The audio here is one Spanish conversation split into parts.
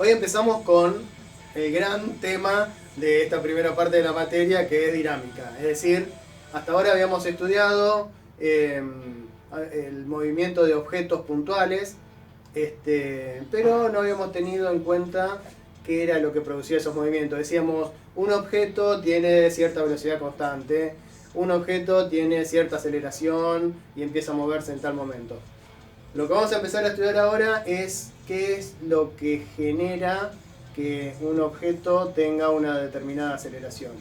Hoy empezamos con el gran tema de esta primera parte de la materia, que es dinámica. Es decir, hasta ahora habíamos estudiado el movimiento de objetos puntuales, pero no habíamos tenido en cuenta qué era lo que producía esos movimientos. Decíamos, un objeto tiene cierta velocidad constante, un objeto tiene cierta aceleración y empieza a moverse en tal momento. Lo que vamos a empezar a estudiar ahora es qué es lo que genera que un objeto tenga una determinada aceleración.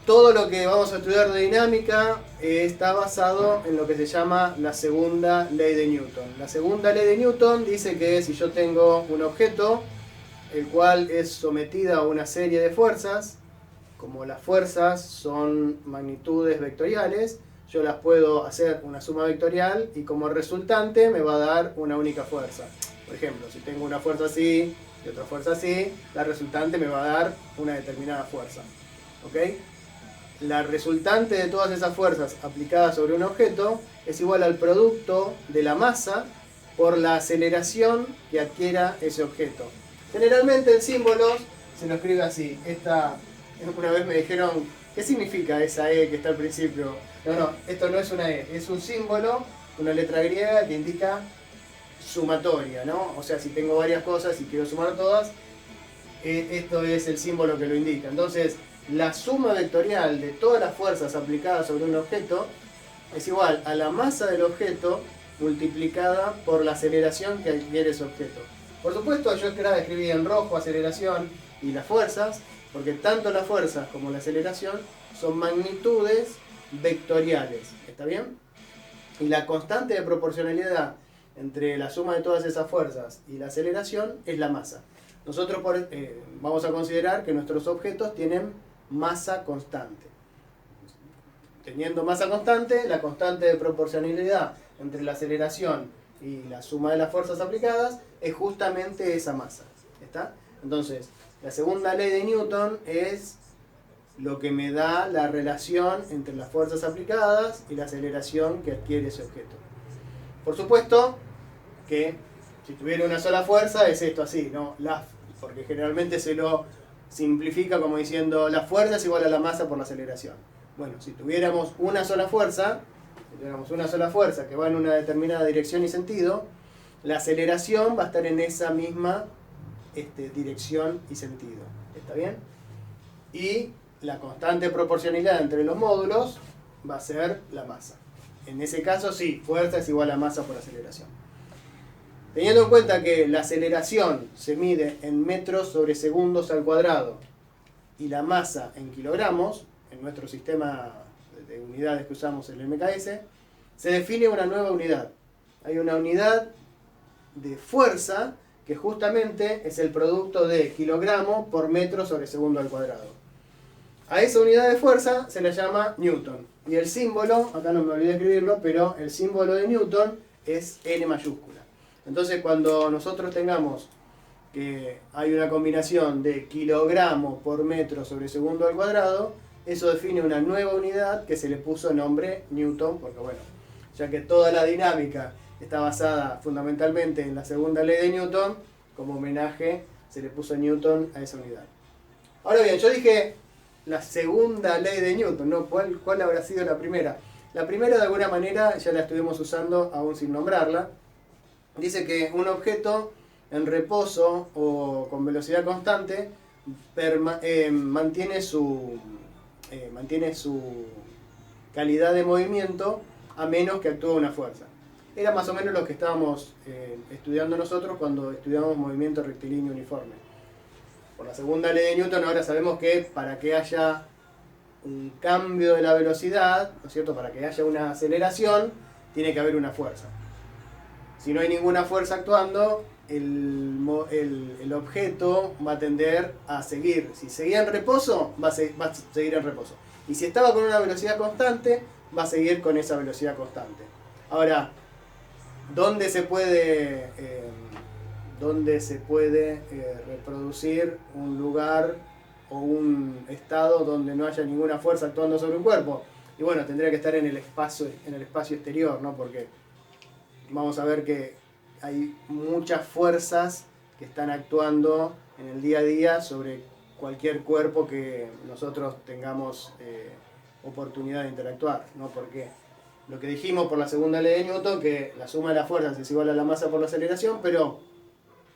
Todo lo que vamos a estudiar de dinámica está basado en lo que se llama la segunda ley de Newton. La segunda ley de Newton dice que si yo tengo un objeto, el cual es sometido a una serie de fuerzas, como las fuerzas son magnitudes vectoriales, yo las puedo hacer una suma vectorial y como resultante me va a dar una única fuerza. Por ejemplo, si tengo una fuerza así y otra fuerza así, la resultante me va a dar una determinada fuerza. ¿Ok? La resultante de todas esas fuerzas aplicadas sobre un objeto es igual al producto de la masa por la aceleración que adquiera ese objeto. Generalmente en símbolos se lo escribe así. Una vez me dijeron, ¿qué significa esa E que está al principio? No, esto no es una E, es un símbolo, una letra griega que indica sumatoria, ¿no? O sea, si tengo varias cosas y quiero sumar todas, esto es el símbolo que lo indica. Entonces, la suma vectorial de todas las fuerzas aplicadas sobre un objeto es igual a la masa del objeto multiplicada por la aceleración que adquiere ese objeto. Por supuesto, yo escribí en rojo aceleración y las fuerzas, porque tanto las fuerzas como la aceleración son magnitudes vectoriales. ¿Está bien? Y la constante de proporcionalidad entre la suma de todas esas fuerzas y la aceleración es la masa. Nosotros vamos a considerar que nuestros objetos tienen masa constante. Teniendo masa constante, la constante de proporcionalidad entre la aceleración y la suma de las fuerzas aplicadas es justamente esa masa. ¿Está? Entonces, la segunda ley de Newton es lo que me da la relación entre las fuerzas aplicadas y la aceleración que adquiere ese objeto. Por supuesto que si tuviera una sola fuerza es esto así, ¿no? Porque generalmente se lo simplifica como diciendo la fuerza es igual a la masa por la aceleración. Bueno, si tuviéramos una sola fuerza que va en una determinada dirección y sentido, la aceleración va a estar en esa misma dirección y sentido. ¿Está bien? Y la constante de proporcionalidad entre los módulos va a ser la masa. En ese caso sí, fuerza es igual a masa por aceleración. Teniendo en cuenta que la aceleración se mide en metros sobre segundos al cuadrado y la masa en kilogramos, en nuestro sistema de unidades que usamos en el MKS, se define una nueva unidad. Hay una unidad de fuerza que justamente es el producto de kilogramo por metro sobre segundo al cuadrado. A esa unidad de fuerza se le llama Newton. Y el símbolo, acá no me olvidé escribirlo, pero el símbolo de Newton es N mayúscula. Entonces cuando nosotros tengamos que hay una combinación de kilogramo por metro sobre segundo al cuadrado, eso define una nueva unidad que se le puso nombre Newton, porque bueno, ya que toda la dinámica está basada fundamentalmente en la segunda ley de Newton, como homenaje se le puso Newton a esa unidad. Ahora bien, yo dije la segunda ley de Newton, ¿no? ¿Cuál habrá sido la primera? La primera de alguna manera ya la estuvimos usando aún sin nombrarla. Dice que un objeto en reposo o con velocidad constante mantiene su calidad de movimiento a menos que actúe una fuerza. Era más o menos lo que estábamos estudiando nosotros cuando estudiamos movimiento rectilíneo uniforme. Por la segunda ley de Newton ahora sabemos que para que haya un cambio de la velocidad, ¿no es cierto? Para que haya una aceleración, tiene que haber una fuerza. Si no hay ninguna fuerza actuando, el objeto va a tender a seguir. Si seguía en reposo, va a seguir en reposo. Y si estaba con una velocidad constante, va a seguir con esa velocidad constante. Ahora, ¿dónde se puede reproducir un lugar o un estado donde no haya ninguna fuerza actuando sobre un cuerpo? Y bueno, tendría que estar en el espacio exterior, ¿no? Porque vamos a ver que hay muchas fuerzas que están actuando en el día a día sobre cualquier cuerpo que nosotros tengamos oportunidad de interactuar, ¿no? Porque lo que dijimos por la segunda ley de Newton, que la suma de las fuerzas es igual a la masa por la aceleración, pero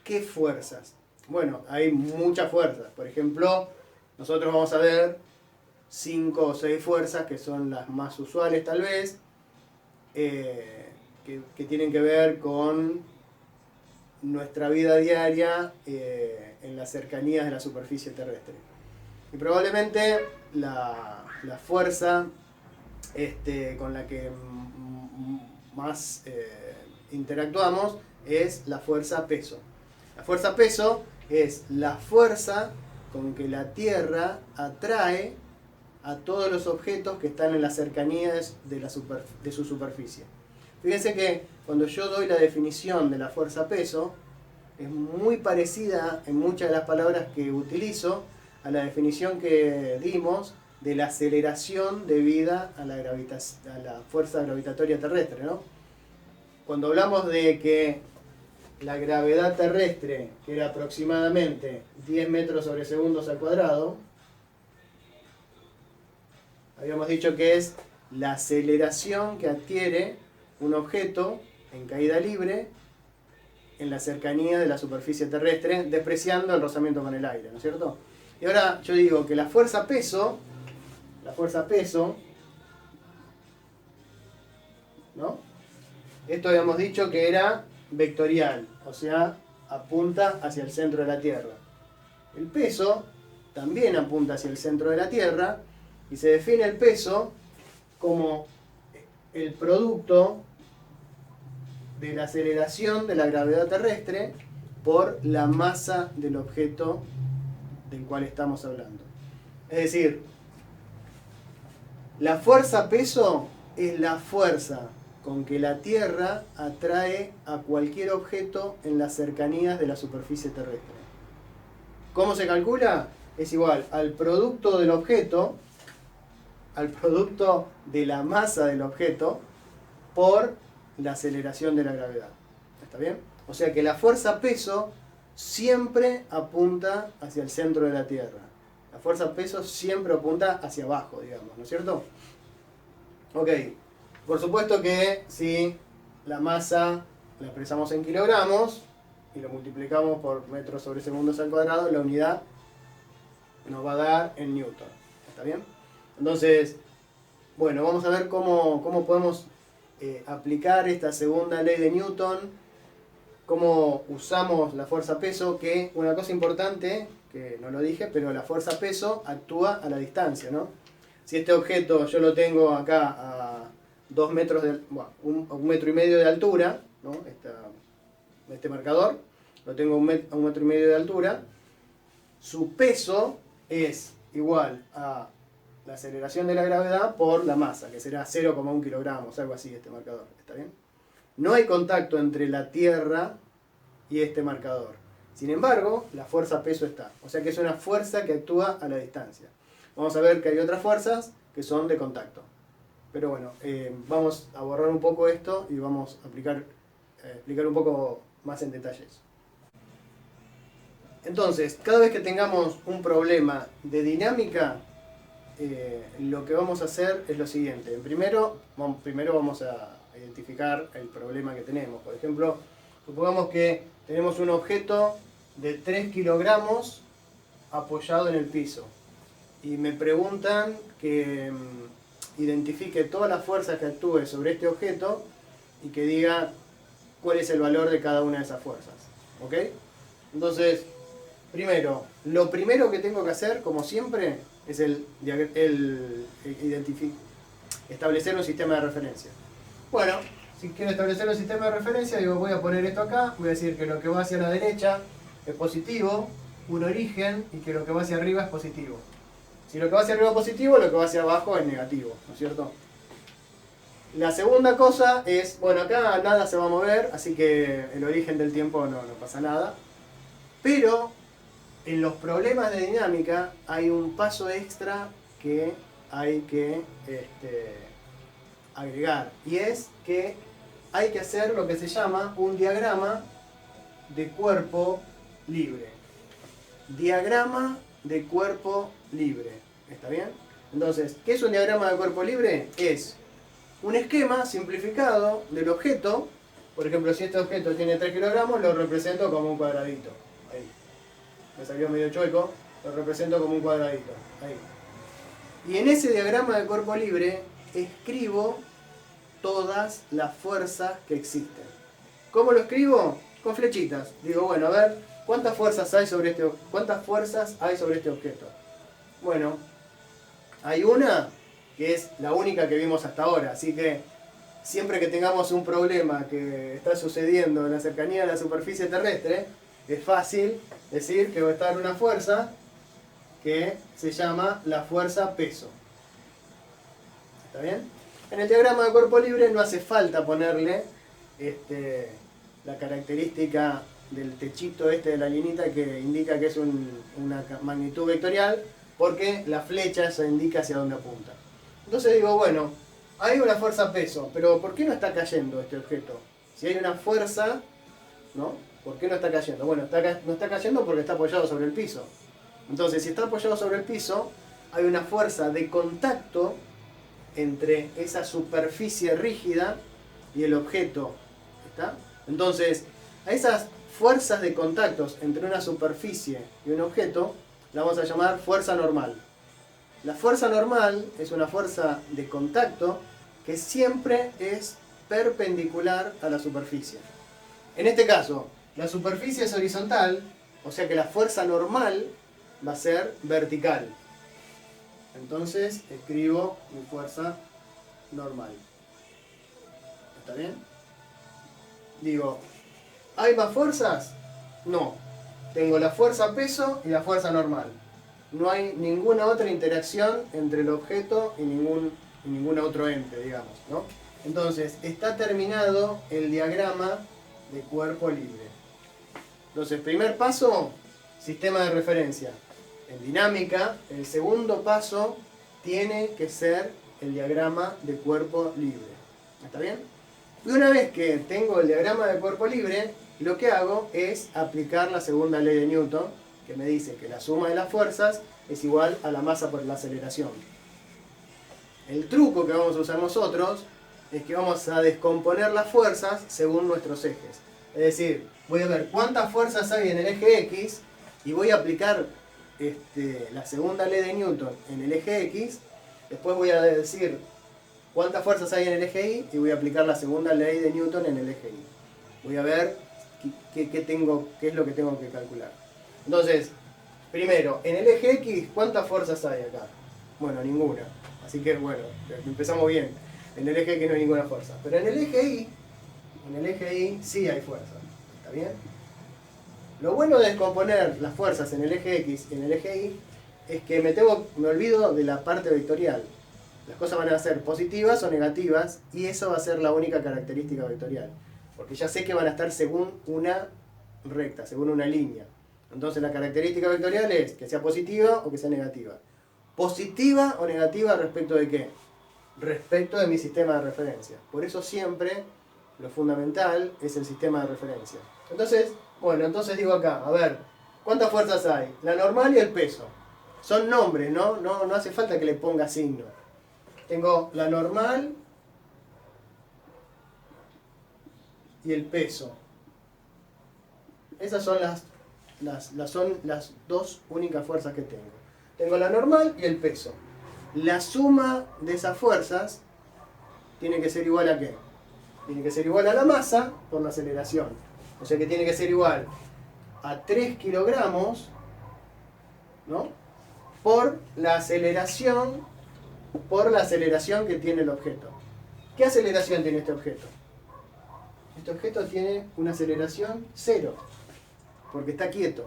¿qué fuerzas? Bueno, hay muchas fuerzas. Por ejemplo, nosotros vamos a ver 5 o 6 fuerzas que son las más usuales tal vez, que tienen que ver con nuestra vida diaria en las cercanías de la superficie terrestre. Y probablemente la fuerza con la que más interactuamos es la fuerza peso. La fuerza peso es la fuerza con que la Tierra atrae a todos los objetos que están en las cercanías de su superficie. Fíjense que cuando yo doy la definición de la fuerza peso, es muy parecida en muchas de las palabras que utilizo a la definición que dimos de la aceleración debida a la fuerza gravitatoria terrestre, ¿no? Cuando hablamos de que la gravedad terrestre, que era aproximadamente 10 metros sobre segundos al cuadrado, habíamos dicho que es la aceleración que adquiere un objeto en caída libre en la cercanía de la superficie terrestre, despreciando el rozamiento con el aire, ¿no es cierto? Y ahora yo digo que la fuerza peso, ¿no? Esto habíamos dicho que era vectorial, o sea, apunta hacia el centro de la Tierra. El peso también apunta hacia el centro de la Tierra y se define el peso como el producto de la aceleración de la gravedad terrestre por la masa del objeto del cual estamos hablando. Es decir, la fuerza peso es la fuerza con que la Tierra atrae a cualquier objeto en las cercanías de la superficie terrestre. ¿Cómo se calcula? Es igual al producto del objeto, al producto de la masa del objeto, por la aceleración de la gravedad. ¿Está bien? O sea que la fuerza peso siempre apunta hacia el centro de la Tierra. La fuerza peso siempre apunta hacia abajo, digamos, ¿no es cierto? Ok, por supuesto que si la masa la expresamos en kilogramos y lo multiplicamos por metros sobre segundos al cuadrado, la unidad nos va a dar en newton. ¿Está bien? Entonces, bueno, vamos a ver cómo podemos aplicar esta segunda ley de Newton, cómo usamos la fuerza peso, que una cosa importante, que no lo dije, pero la fuerza peso actúa a la distancia, ¿no? Si este objeto yo lo tengo acá a 2 metros de, bueno, un metro y medio de altura, ¿no? Este marcador, lo tengo a un metro y medio de altura, su peso es igual a la aceleración de la gravedad por la masa, que será 0,1 kilogramos, algo así este marcador, ¿está bien? No hay contacto entre la Tierra y este marcador. Sin embargo, la fuerza peso está. O sea que es una fuerza que actúa a la distancia. Vamos a ver que hay otras fuerzas que son de contacto. Pero bueno, vamos a borrar un poco esto y vamos a explicar un poco más en detalles. Entonces, cada vez que tengamos un problema de dinámica, lo que vamos a hacer es lo siguiente. Primero vamos a identificar el problema que tenemos. Por ejemplo, supongamos que tenemos un objeto de 3 kilogramos apoyado en el piso y me preguntan que identifique todas las fuerzas que actúe sobre este objeto y que diga cuál es el valor de cada una de esas fuerzas. ¿Ok? Entonces, lo primero que tengo que hacer, como siempre, es establecer un sistema de referencia. Bueno, si quiero establecer un sistema de referencia, digo, voy a poner esto acá, voy a decir que lo que va hacia la derecha es positivo, un origen, y que lo que va hacia arriba es positivo. Si lo que va hacia arriba es positivo, lo que va hacia abajo es negativo, ¿no es cierto? La segunda cosa es, bueno, acá nada se va a mover, así que el origen del tiempo no pasa nada. Pero en los problemas de dinámica hay un paso extra que hay que agregar, y es que hay que hacer lo que se llama un diagrama de cuerpo libre. Diagrama de cuerpo libre. ¿Está bien? Entonces, ¿qué es un diagrama de cuerpo libre? Es un esquema simplificado del objeto. Por ejemplo, si este objeto tiene 3 kilogramos, lo represento como un cuadradito. Ahí. Me salió medio chueco, lo represento como un cuadradito. Ahí. Y en ese diagrama de cuerpo libre escribo todas las fuerzas que existen. ¿Cómo lo escribo? Con flechitas. Digo, bueno, a ver, ¿cuántas fuerzas hay sobre este objeto? Bueno, hay una que es la única que vimos hasta ahora, así que siempre que tengamos un problema que está sucediendo en la cercanía de la superficie terrestre, es fácil decir que va a estar una fuerza que se llama la fuerza peso. ¿Está bien? En el diagrama de cuerpo libre no hace falta ponerle la característica del techito de la linita que indica que es una magnitud vectorial, porque la flecha se indica hacia dónde apunta. Entonces digo, bueno, hay una fuerza peso, pero ¿por qué no está cayendo este objeto? Si hay una fuerza, ¿no? ¿Por qué no está cayendo? Bueno, no está cayendo porque está apoyado sobre el piso. Entonces, si está apoyado sobre el piso, hay una fuerza de contacto entre esa superficie rígida y el objeto. ¿Está? Entonces, a esas fuerzas de contactos entre una superficie y un objeto, la vamos a llamar fuerza normal. La fuerza normal es una fuerza de contacto que siempre es perpendicular a la superficie. En este caso, la superficie es horizontal, o sea que la fuerza normal va a ser vertical. Entonces escribo mi fuerza normal. ¿Está bien? Digo, ¿hay más fuerzas? No. Tengo la fuerza peso y la fuerza normal. No hay ninguna otra interacción entre el objeto y ningún otro ente, digamos, ¿no? Entonces, está terminado el diagrama de cuerpo libre. Entonces, primer paso, sistema de referencia. En dinámica, el segundo paso tiene que ser el diagrama de cuerpo libre. ¿Está bien? Y una vez que tengo el diagrama de cuerpo libre, lo que hago es aplicar la segunda ley de Newton, que me dice que la suma de las fuerzas es igual a la masa por la aceleración. El truco que vamos a usar nosotros es que vamos a descomponer las fuerzas según nuestros ejes. Es decir, voy a ver cuántas fuerzas hay en el eje X y voy a aplicar la segunda ley de Newton en el eje X. Después voy a decir cuántas fuerzas hay en el eje Y y voy a aplicar la segunda ley de Newton en el eje Y. Voy a ver qué es lo que tengo que calcular. Entonces, primero, en el eje X, ¿cuántas fuerzas hay acá? Bueno, ninguna. Así que, bueno, empezamos bien. En el eje X no hay ninguna fuerza. Pero en el eje Y sí hay fuerza. ¿Está bien? Lo bueno de descomponer las fuerzas en el eje X y en el eje Y es que me olvido de la parte vectorial. Las cosas van a ser positivas o negativas y eso va a ser la única característica vectorial. Porque ya sé que van a estar según una recta, según una línea. Entonces la característica vectorial es que sea positiva o que sea negativa. ¿Positiva o negativa respecto de qué? Respecto de mi sistema de referencia. Por eso siempre lo fundamental es el sistema de referencia. Entonces, bueno, entonces digo acá, a ver, ¿cuántas fuerzas hay? La normal y el peso. Son nombres, ¿no? No hace falta que le ponga signo. Tengo la normal y el peso. Esas son las dos únicas fuerzas que tengo. Tengo la normal y el peso. La suma de esas fuerzas tiene que ser igual a ¿qué? Tiene que ser igual a la masa por la aceleración. O sea que tiene que ser igual a 3 kilogramos, ¿no? Por la aceleración que tiene el objeto. ¿Qué aceleración tiene este objeto? Este objeto tiene una aceleración 0, porque está quieto.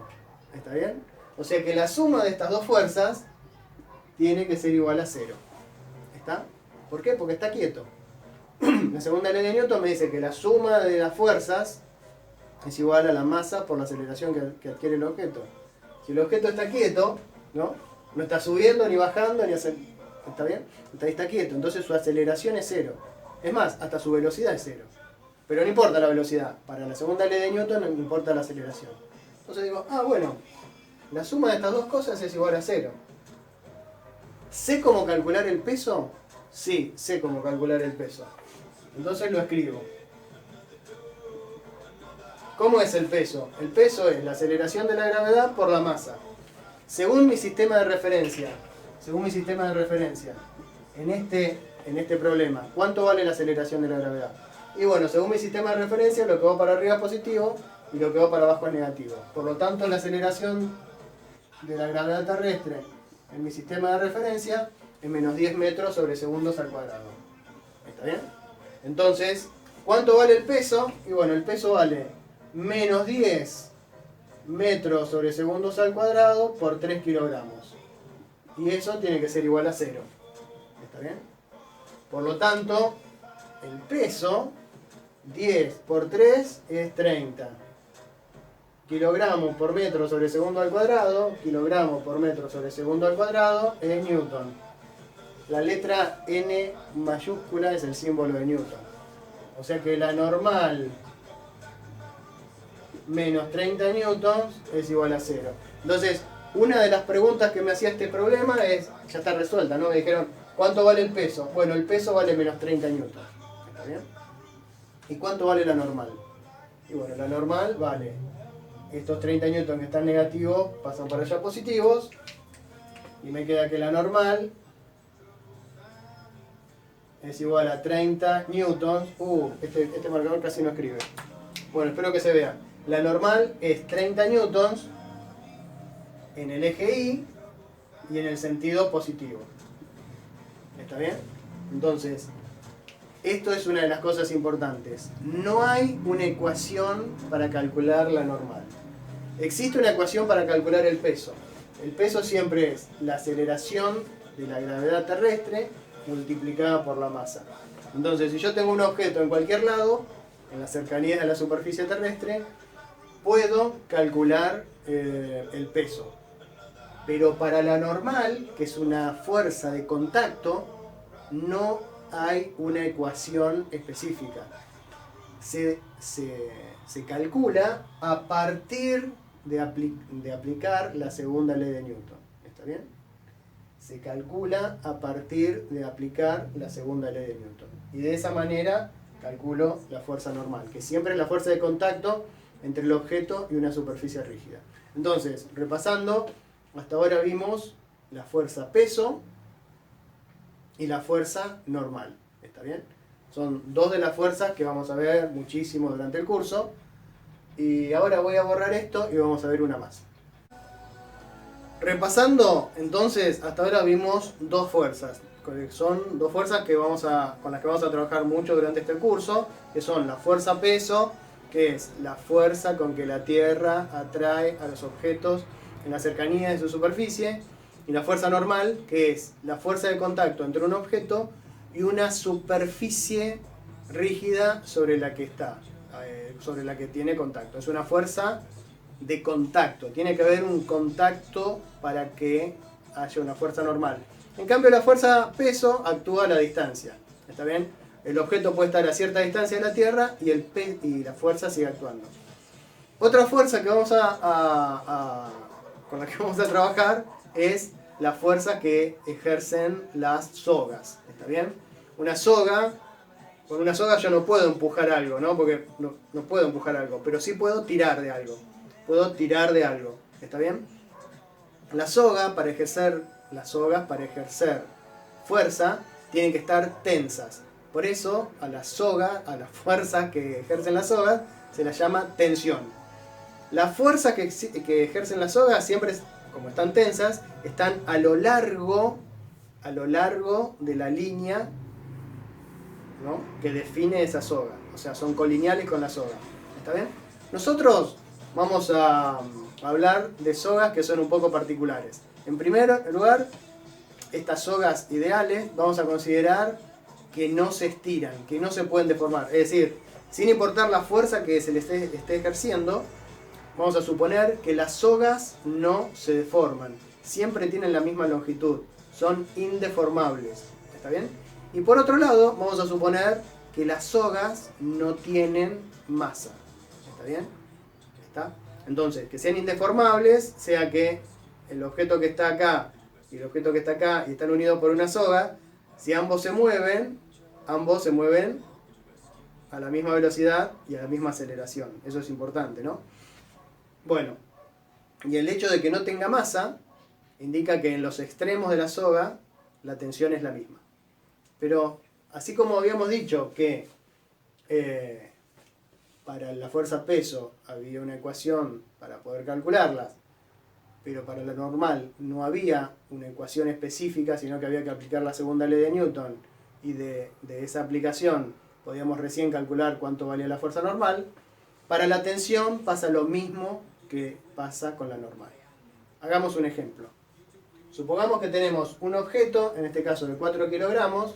¿Está bien? O sea que la suma de estas dos fuerzas tiene que ser igual a 0. ¿Está? ¿Por qué? Porque está quieto. La segunda ley de Newton me dice que la suma de las fuerzas es igual a la masa por la aceleración que adquiere el objeto. Si el objeto está quieto, ¿no? No está subiendo ni bajando, ni hace... ¿Está bien? Está quieto, entonces su aceleración es 0. Es más, hasta su velocidad es 0. Pero no importa la velocidad. Para la segunda ley de Newton no importa la aceleración. Entonces digo, ah, bueno, la suma de estas dos cosas es igual a 0. ¿Sé cómo calcular el peso? Sí, sé cómo calcular el peso. Entonces lo escribo. ¿Cómo es el peso? El peso es la aceleración de la gravedad por la masa. Según mi sistema de referencia, en este problema, ¿cuánto vale la aceleración de la gravedad? Y bueno, según mi sistema de referencia, lo que va para arriba es positivo y lo que va para abajo es negativo. Por lo tanto, la aceleración de la gravedad terrestre en mi sistema de referencia es menos 10 metros sobre segundos al cuadrado. ¿Está bien? Entonces, ¿cuánto vale el peso? Y bueno, el peso vale menos 10 metros sobre segundos al cuadrado por 3 kilogramos. Y eso tiene que ser igual a 0. ¿Está bien? Por lo tanto, el peso, 10 por 3 es 30. Kilogramos por metro sobre segundo al cuadrado, kilogramos por metro sobre segundo al cuadrado es Newton. La letra N mayúscula es el símbolo de Newton. O sea que la normal menos 30 newtons es igual a 0. Entonces, una de las preguntas que me hacía este problema es, ya está resuelta, ¿no? Me dijeron, ¿cuánto vale el peso? Bueno, el peso vale menos 30 newtons. ¿Está bien? ¿Y cuánto vale la normal? Y bueno, la normal vale, estos 30 newtons que están negativos pasan para allá positivos, y me queda que la normal es igual a 30 newtons. Este marcador casi no escribe. Bueno, espero que se vea. La normal es 30 newtons en el eje Y y en el sentido positivo. ¿Está bien? Entonces, esto es una de las cosas importantes. No hay una ecuación para calcular la normal. Existe una ecuación para calcular el peso. El peso siempre es la aceleración de la gravedad terrestre multiplicada por la masa. Entonces, si yo tengo un objeto en cualquier lado, en las cercanías de la superficie terrestre, puedo calcular el peso. Pero para la normal, que es una fuerza de contacto, no hay una ecuación específica. Se calcula a partir de aplicar la segunda ley de Newton. ¿Está bien? Se calcula a partir de aplicar la segunda ley de Newton. Y de esa manera calculo la fuerza normal, que siempre es la fuerza de contacto entre el objeto y una superficie rígida. Entonces, repasando, hasta ahora vimos la fuerza peso y la fuerza normal. ¿Está bien? Son dos de las fuerzas que vamos a ver muchísimo durante el curso. Y ahora voy a borrar esto y vamos a ver una más. Repasando, entonces, hasta ahora vimos dos fuerzas. Son dos fuerzas con las que vamos a trabajar mucho durante este curso, que son la fuerza peso, que es la fuerza con que la Tierra atrae a los objetos en la cercanía de su superficie, y la fuerza normal, que es la fuerza de contacto entre un objeto y una superficie rígida sobre la que tiene contacto. Es una fuerza de contacto. Tiene que haber un contacto para que haya una fuerza normal. En cambio, la fuerza peso actúa a la distancia. ¿Está bien? El objeto puede estar a cierta distancia de la Tierra y la fuerza sigue actuando. Otra fuerza que con la que vamos a trabajar es la fuerza que ejercen las sogas. ¿Está bien? Con una soga yo no puedo empujar algo, ¿no? Porque no puedo empujar algo, pero sí puedo tirar de algo. ¿Está bien? Las sogas para ejercer fuerza tienen que estar tensas. Por eso a las fuerzas que ejercen las sogas se las llama tensión. Las fuerzas que ejercen las sogas siempre, como están tensas, están a lo largo de la línea, ¿no?, que define esa soga. O sea, son colineales con la soga. ¿Está bien? Nosotros vamos a hablar de sogas que son un poco particulares. En primer lugar, estas sogas ideales vamos a considerar que no se estiran, que no se pueden deformar. Es decir, sin importar la fuerza que se les esté ejerciendo, vamos a suponer que las sogas no se deforman. Siempre tienen la misma longitud. Son indeformables. ¿Está bien? Y por otro lado, vamos a suponer que las sogas no tienen masa. ¿Está bien? ¿Está? Entonces, que sean indeformables, sea que el objeto que está acá y el objeto que está acá y están unidos por una soga, si ambos se mueven a la misma velocidad y a la misma aceleración. Eso es importante, ¿no? Bueno, y el hecho de que no tenga masa indica que en los extremos de la soga la tensión es la misma. Pero así como habíamos dicho que para la fuerza-peso había una ecuación para poder calcularlas, pero para la normal no había una ecuación específica, sino que había que aplicar la segunda ley de Newton, y de esa aplicación podíamos recién calcular cuánto valía la fuerza normal. Para la tensión pasa lo mismo que pasa con la normal. Hagamos un ejemplo. Supongamos que tenemos un objeto, en este caso de 4 kilogramos,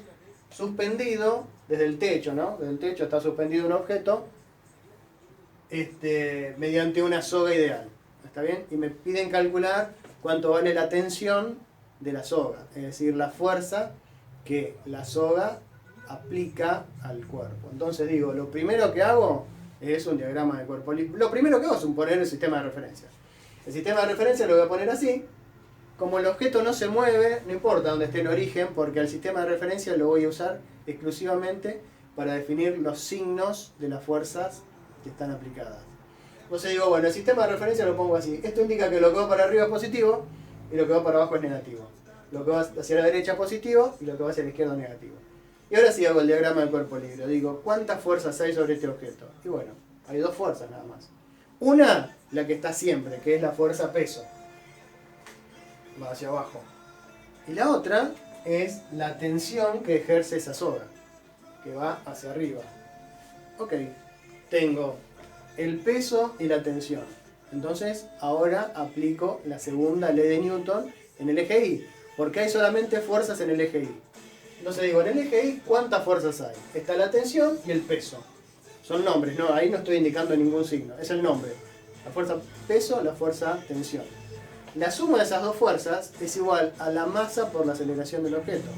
suspendido desde el techo, ¿no? Desde el techo está suspendido un objeto mediante una soga ideal. ¿Está bien? Y me piden calcular cuánto vale la tensión de la soga, es decir, la fuerza que la soga aplica al cuerpo. Entonces digo, lo primero que hago es un diagrama de cuerpo libre. Lo primero que hago es poner el sistema de referencia. El sistema de referencia lo voy a poner así. Como el objeto no se mueve, no importa dónde esté el origen, porque el sistema de referencia lo voy a usar exclusivamente para definir los signos de las fuerzas que están aplicadas. Entonces digo, bueno, el sistema de referencia lo pongo así. Esto indica que lo que va para arriba es positivo y lo que va para abajo es negativo. Lo que va hacia la derecha es positivo y lo que va hacia la izquierda es negativo. Y ahora sí hago el diagrama del cuerpo libre. Digo, ¿cuántas fuerzas hay sobre este objeto? Y bueno, hay dos fuerzas nada más. Una, la que está siempre, que es la fuerza peso. Va hacia abajo. Y la otra es la tensión que ejerce esa soga, que va hacia arriba. Ok, tengo el peso y la tensión. Entonces, ahora aplico la segunda ley de Newton en el eje Y, porque hay solamente fuerzas en el eje Y. Entonces digo, en el eje Y, ¿cuántas fuerzas hay? Está la tensión y el peso. Son nombres, no, ahí no estoy indicando ningún signo, es el nombre. La fuerza peso, la fuerza tensión. La suma de esas dos fuerzas es igual a la masa por la aceleración del objeto.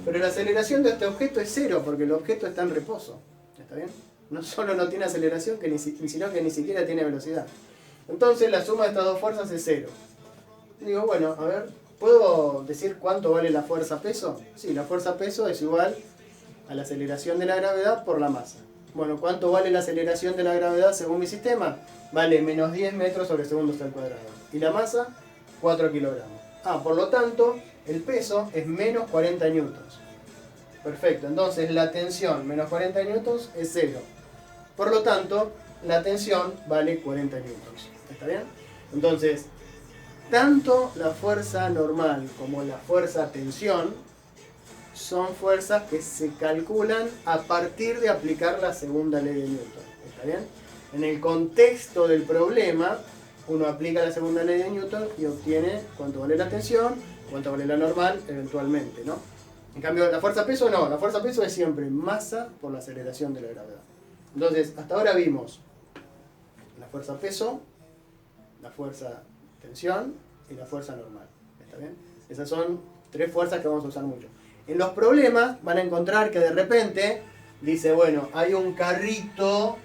Pero la aceleración de este objeto es cero, porque el objeto está en reposo. ¿Está bien? No solo no tiene aceleración, sino que ni siquiera tiene velocidad. Entonces la suma de estas dos fuerzas es cero. Digo, bueno, a ver, ¿puedo decir cuánto vale la fuerza peso? Sí, la fuerza peso es igual a la aceleración de la gravedad por la masa. Bueno, ¿cuánto vale la aceleración de la gravedad según mi sistema? Vale menos 10 metros sobre segundos al cuadrado. Y la masa, 4 kilogramos. Por lo tanto, el peso es menos 40 newtons. Perfecto, entonces la tensión menos 40 newtons es 0. Por lo tanto, la tensión vale 40 newtons. ¿Está bien? Entonces, tanto la fuerza normal como la fuerza tensión son fuerzas que se calculan a partir de aplicar la segunda ley de Newton. ¿Está bien? En el contexto del problema, uno aplica la segunda ley de Newton y obtiene cuánto vale la tensión, cuánto vale la normal, eventualmente, ¿no? En cambio, la fuerza peso no. La fuerza peso es siempre masa por la aceleración de la gravedad. Entonces, hasta ahora vimos la fuerza peso, la fuerza tensión y la fuerza normal. ¿Está bien? Esas son tres fuerzas que vamos a usar mucho. En los problemas van a encontrar que de repente dice, bueno, hay un carrito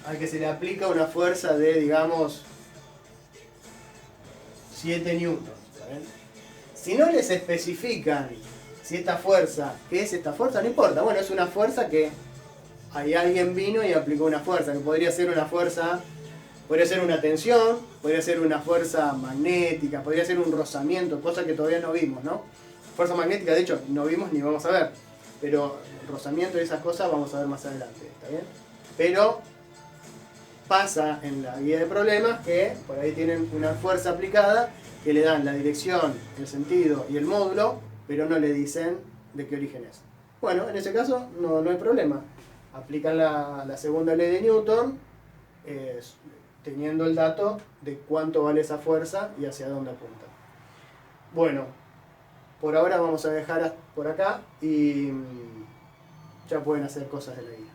al que se le aplica una fuerza de, digamos, 7 newtons. ¿Está bien? Si no les especifican si esta fuerza, ¿qué es esta fuerza? No importa. Bueno, es una fuerza que ahí alguien vino y aplicó una fuerza, que podría ser una fuerza, podría ser una tensión, podría ser una fuerza magnética, podría ser un rozamiento, cosa que todavía no vimos, ¿no? Fuerza magnética, de hecho, no vimos ni vamos a ver. Pero rozamiento y esas cosas vamos a ver más adelante, ¿está bien? Pero pasa en la guía de problemas que por ahí tienen una fuerza aplicada que le dan la dirección, el sentido y el módulo, pero no le dicen de qué origen es. Bueno, en ese caso no hay problema. Aplican la segunda ley de Newton, teniendo el dato de cuánto vale esa fuerza y hacia dónde apunta. Bueno, por ahora vamos a dejar por acá y ya pueden hacer cosas de la guía.